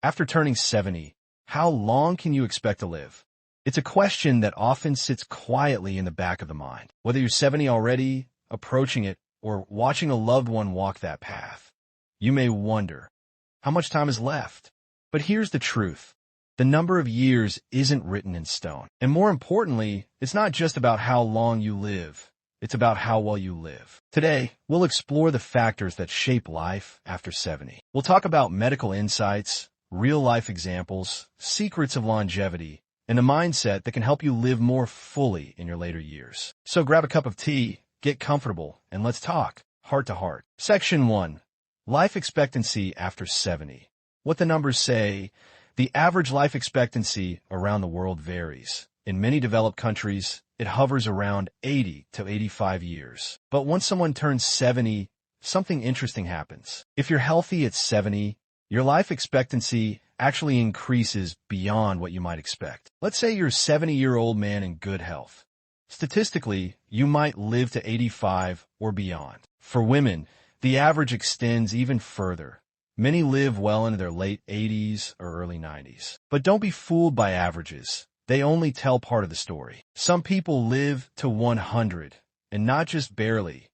After turning 70, how long can you expect to live? It's a question that often sits quietly in the back of the mind. Whether you're 70 already, approaching it, or watching a loved one walk that path, you may wonder, how much time is left? But here's the truth. The number of years isn't written in stone. And more importantly, it's not just about how long you live. It's about how well you live. Today, we'll explore the factors that shape life after 70. We'll talk about medical insights, real-life examples, secrets of longevity, and a mindset that can help you live more fully in your later years. So grab a cup of tea, get comfortable, and let's talk, heart to heart. Section 1. Life expectancy after 70. What the numbers say, the average life expectancy around the world varies. In many developed countries, it hovers around 80 to 85 years. But once someone turns 70, something interesting happens. If you're healthy at 70, your life expectancy actually increases beyond what you might expect. Let's say you're a 70-year-old man in good health. Statistically, you might live to 85 or beyond. For women, the average extends even further. Many live well into their late 80s or early 90s. But don't be fooled by averages. They only tell part of the story. Some people live to 100, and not just barely.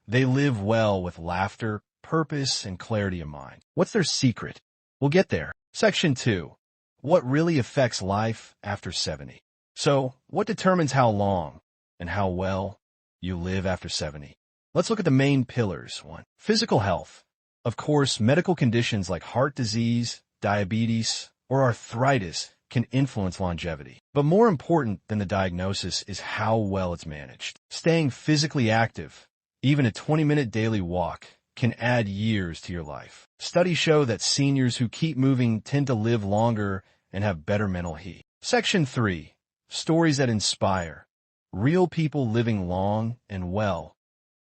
They live well with laughter, purpose, and clarity of mind. What's their secret? We'll get there. Section 2. What really affects life after 70? So, what determines how long and how well you live after 70? Let's look at the main pillars. 1. Physical health. Of course, medical conditions like heart disease, diabetes, or arthritis can influence longevity. But more important than the diagnosis is how well it's managed. Staying physically active, even a 20-minute daily walk, can add years to your life. Studies show that seniors who keep moving tend to live longer and have better mental health. Section 3. Stories that inspire. Real people living long and well.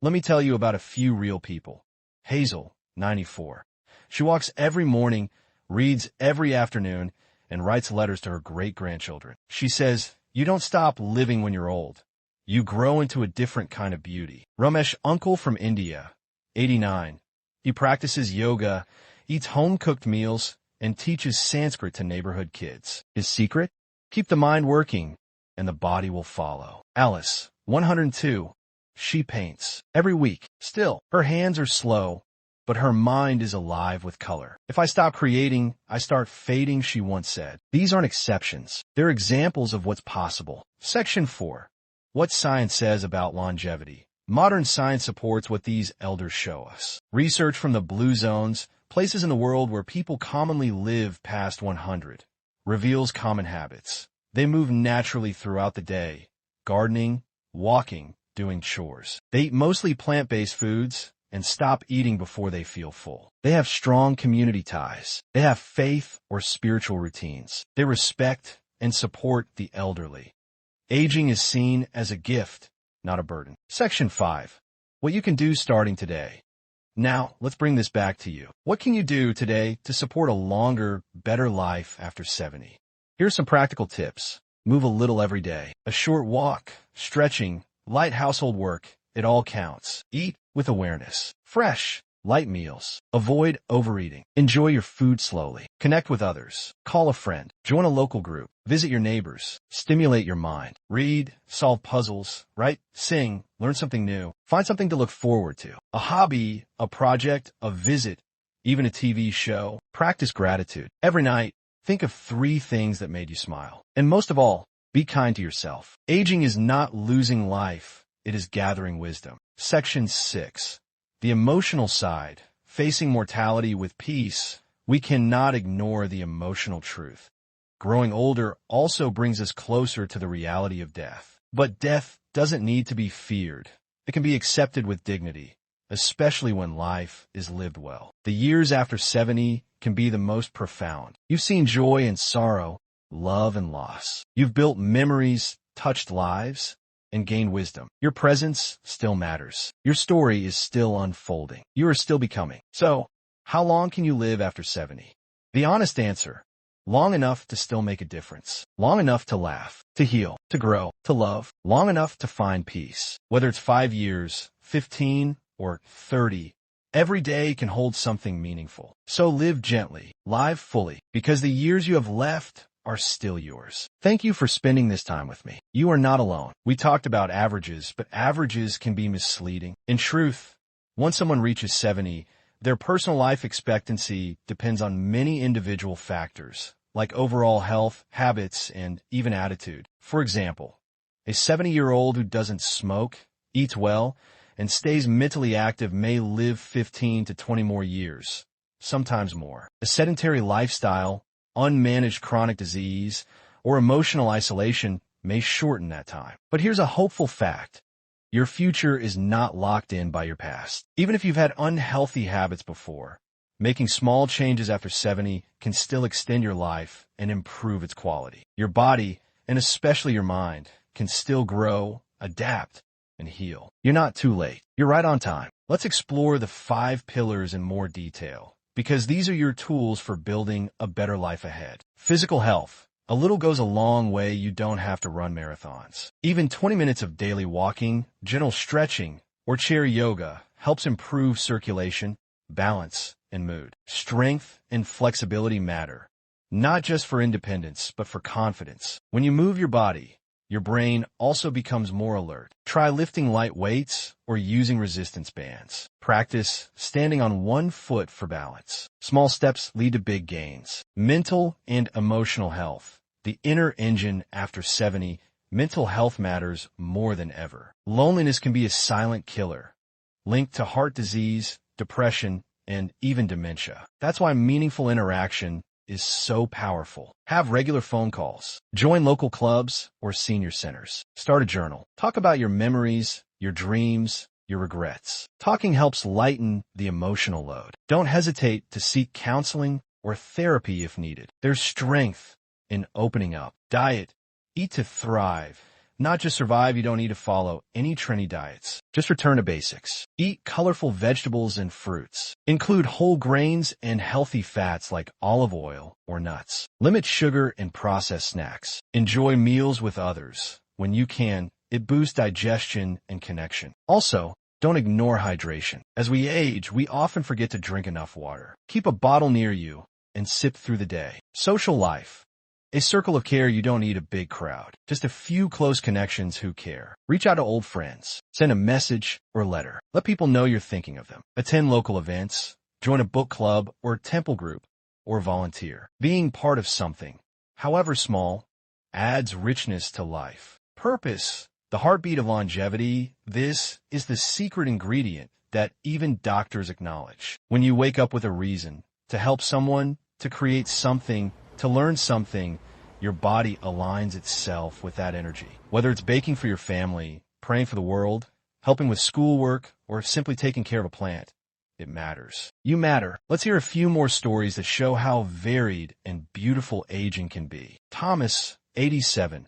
Let me tell you about a few real people. Hazel, 94. She walks every morning, reads every afternoon, and writes letters to her great-grandchildren. She says, "You don't stop living when you're old. You grow into a different kind of beauty." Ramesh, uncle from India, 89. He practices yoga, eats home-cooked meals, and teaches Sanskrit to neighborhood kids. His secret? Keep the mind working, and the body will follow. Alice, 102. She paints every week. Still, her hands are slow, but her mind is alive with color. "If I stop creating, I start fading," she once said. These aren't exceptions. They're examples of what's possible. Section 4. What science says about longevity. Modern science supports what these elders show us. Research from the blue zones, places in the world where people commonly live past 100, reveals common habits. They move naturally throughout the day, gardening, walking, doing chores. They eat mostly plant-based foods and stop eating before they feel full. They have strong community ties. They have faith or spiritual routines. They respect and support the elderly. Aging is seen as a gift, not a burden. Section 5. What you can do starting today. Now, let's bring this back to you. What can you do today to support a longer, better life after 70? Here's some practical tips. Move a little every day. A short walk, stretching, light household work, it all counts. Eat with awareness. Fresh, light meals. Avoid overeating. Enjoy your food slowly. Connect with others. Call a friend. Join a local group. Visit your neighbors. Stimulate your mind. Read, solve puzzles, write, sing, learn something new. Find something to look forward to. A hobby, a project, a visit, even a TV show. Practice gratitude. Every night, think of 3 things that made you smile. And most of all, be kind to yourself. Aging is not losing life. It is gathering wisdom. Section 6. The emotional side. Facing mortality with peace. We cannot ignore the emotional truth. Growing older also brings us closer to the reality of death. But death doesn't need to be feared. It can be accepted with dignity, especially when life is lived well. The years after 70 can be the most profound. You've seen joy and sorrow, love and loss. You've built memories, touched lives, and gained wisdom. Your presence still matters. Your story is still unfolding. You are still becoming. So, how long can you live after 70? The honest answer: long enough to still make a difference. Long enough to laugh, to heal, to grow, to love. Long enough to find peace. Whether it's 5 years, 15, or 30, Every day can hold something meaningful. So live gently, live fully, because the years you have left are still yours. Thank you for spending this time with me. You are not alone. We talked about averages, but averages can be misleading. In truth, once someone reaches 70, their personal life expectancy depends on many individual factors, like overall health, habits, and even attitude. For example, a 70-year-old who doesn't smoke, eats well, and stays mentally active may live 15 to 20 more years, sometimes more. A sedentary lifestyle, unmanaged chronic disease, or emotional isolation may shorten that time. But here's a hopeful fact. Your future is not locked in by your past. Even if you've had unhealthy habits before, making small changes after 70 can still extend your life and improve its quality. Your body, and especially your mind, can still grow, adapt, and heal. You're not too late. You're right on time. Let's explore the 5 pillars in more detail, because these are your tools for building a better life ahead. Physical health. A little goes a long way. You don't have to run marathons. Even 20 minutes of daily walking, gentle stretching, or chair yoga helps improve circulation, balance, and mood. Strength and flexibility matter, not just for independence, but for confidence. When you move your body, your brain also becomes more alert. Try lifting light weights or using resistance bands. Practice standing on one foot for balance. Small steps lead to big gains. Mental and emotional health. The inner engine after 70, mental health matters more than ever. Loneliness can be a silent killer, linked to heart disease, depression, and even dementia. That's why meaningful interaction is so powerful. Have regular phone calls. Join local clubs or senior centers. Start a journal. Talk about your memories, your dreams, your regrets. Talking helps lighten the emotional load. Don't hesitate to seek counseling or therapy if needed. There's strength in opening up. Diet. Eat to thrive. Not just survive. You don't need to follow any trendy diets. Just return to basics. Eat colorful vegetables and fruits. Include whole grains and healthy fats like olive oil or nuts. Limit sugar and processed snacks. Enjoy meals with others. When you can, it boosts digestion and connection. Also, don't ignore hydration. As we age, we often forget to drink enough water. Keep a bottle near you and sip through the day. Social life. A circle of care. You don't need a big crowd. Just a few close connections who care. Reach out to old friends. Send a message or letter. Let people know you're thinking of them. Attend local events. Join a book club or temple group, or volunteer. Being part of something, however small, adds richness to life. Purpose. The heartbeat of longevity. This is the secret ingredient that even doctors acknowledge. When you wake up with a reason to help someone, to create something, to learn something, your body aligns itself with that energy. Whether it's baking for your family, praying for the world, helping with schoolwork, or simply taking care of a plant, it matters. You matter. Let's hear a few more stories that show how varied and beautiful aging can be. Thomas, 87,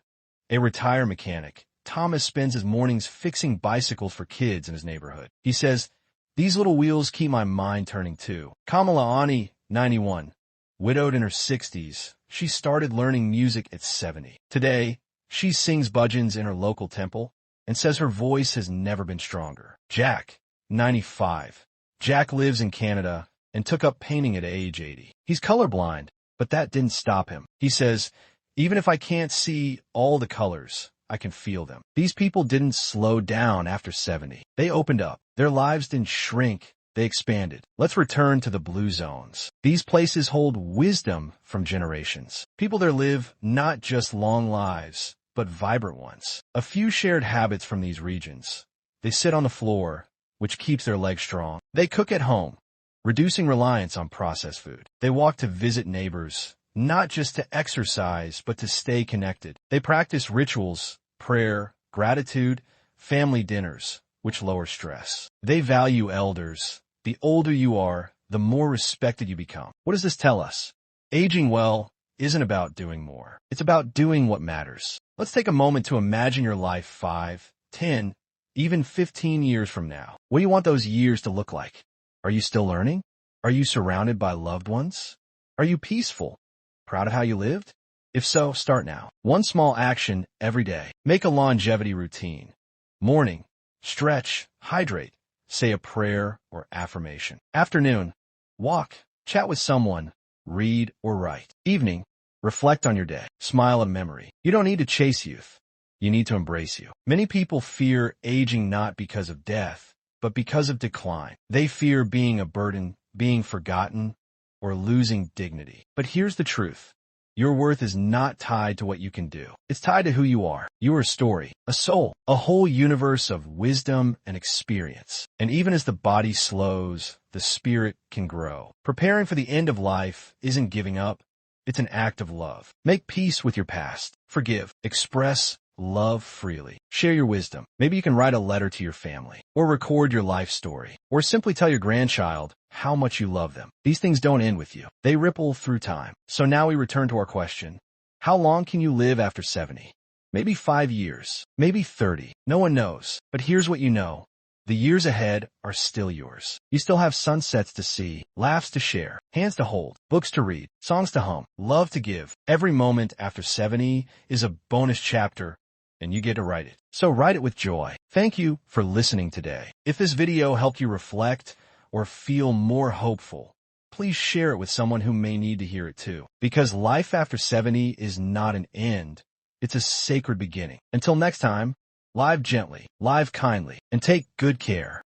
a retired mechanic. Thomas spends his mornings fixing bicycles for kids in his neighborhood. He says, "These little wheels keep my mind turning too." Kamala Ani, 91. Widowed in her 60s, she started learning music at 70. Today, she sings bhajans in her local temple and says her voice has never been stronger. Jack, 95. Jack lives in Canada and took up painting at age 80. He's colorblind, but that didn't stop him. He says, "Even if I can't see all the colors, I can feel them." These people didn't slow down after 70. They opened up. Their lives didn't shrink. They expanded. Let's return to the blue zones. These places hold wisdom from generations. People there live not just long lives, but vibrant ones. A few shared habits from these regions. They sit on the floor, which keeps their legs strong. They cook at home, reducing reliance on processed food. They walk to visit neighbors, not just to exercise, but to stay connected. They practice rituals, prayer, gratitude, family dinners, which lower stress. They value elders. The older you are, the more respected you become. What does this tell us? Aging well isn't about doing more. It's about doing what matters. Let's take a moment to imagine your life 5, 10, even 15 years from now. What do you want those years to look like? Are you still learning? Are you surrounded by loved ones? Are you peaceful? Proud of how you lived? If so, start now. One small action every day. Make a longevity routine. Morning. Stretch, hydrate, say a prayer or affirmation. Afternoon, walk, chat with someone, read or write. Evening, reflect on your day, smile at a memory. You don't need to chase youth. You need to embrace you. Many people fear aging not because of death, but because of decline. They fear being a burden, being forgotten, or losing dignity. But here's the truth. Your worth is not tied to what you can do. It's tied to who you are. You are a story, a soul, a whole universe of wisdom and experience. And even as the body slows, the spirit can grow. Preparing for the end of life isn't giving up. It's an act of love. Make peace with your past. Forgive. Express love freely. Share your wisdom. Maybe you can write a letter to your family, or record your life story, or simply tell your grandchild how much you love them. These things don't end with you. They ripple through time. So now we return to our question. How long can you live after 70? Maybe 5 years, maybe 30. No one knows. But here's what you know. The years ahead are still yours. You still have sunsets to see, laughs to share, hands to hold, books to read, songs to hum, love to give. Every moment after 70 is a bonus chapter, and you get to write it. So write it with joy. Thank you for listening today. If this video helped you reflect or feel more hopeful, please share it with someone who may need to hear it too. Because life after 70 is not an end. It's a sacred beginning. Until next time, live gently, live kindly, and take good care.